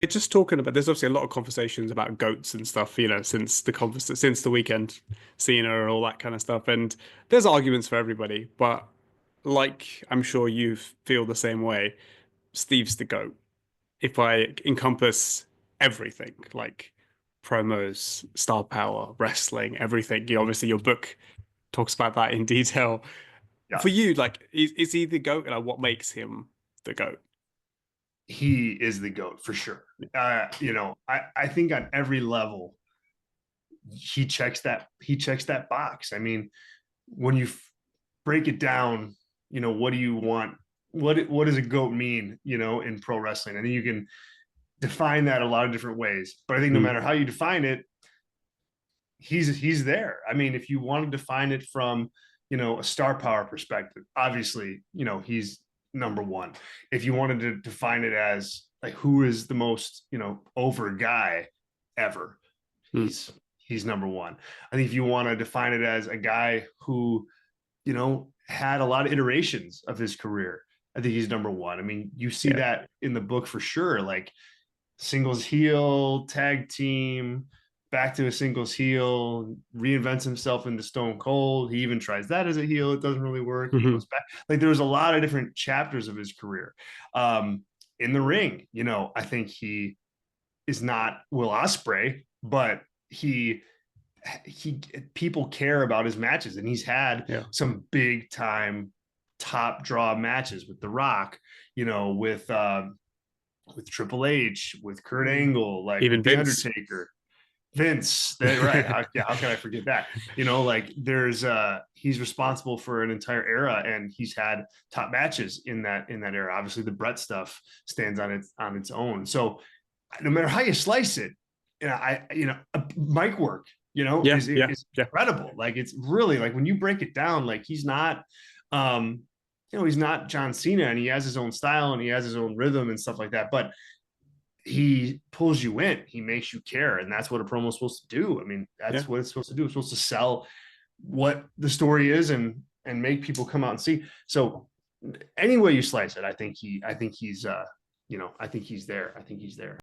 It's just talking about, there's obviously a lot of conversations about goats and stuff, since since the weekend, Cena and all that kind of stuff. And there's arguments for everybody, but like I'm sure you feel the same way. Steve's the GOAT. If I encompass everything, like promos, star power, wrestling, everything, obviously your book talks about that in detail. Yeah, For you, like, is he the GOAT? Like, what makes him the GOAT? he is the GOAT for sure. I think on every level, he checks that box. I mean, when you break it down, what do you want? What does a GOAT mean, in pro wrestling? I think you can define that a lot of different ways. But I think no Mm, matter how you define it, he's there. I mean, if you want to define it from, a star power perspective, obviously, he's number one. If you wanted to define it as like who is the most, over guy ever, mm. he's number one. I think if you want to define it as a guy who, had a lot of iterations of his career, I think he's number one. I mean, you see Yeah. that in the book for sure. Like singles heel, tag team, back to a singles heel, reinvents himself into Stone Cold. He even tries that as a heel. It doesn't really work. He Hmm. goes back. Like there was a lot of different chapters of his career. In the ring, I think he is not Will Ospreay, but he people care about his matches, and he's had Yeah. some big time top draw matches with The Rock, with Triple H, with Kurt Angle, like Even with The Vince. Undertaker, Vince. Right? How can I forget that? Like there's he's responsible for an entire era, and he's had top matches in that era. Obviously, the Brett stuff stands on its own. So no matter how you slice it, mic work, Yeah, yeah, is yeah. incredible. Like it's really like when you break it down, like um, he's not John Cena, and he has his own style and he has his own rhythm and stuff like that. But he pulls you in, he makes you care, and that's what a promo is supposed to do. I mean, Yeah. that's what it's supposed to do. It's supposed to sell what the story is and make people come out and see. So any way you slice it, I think he's I think he's there. I think he's there.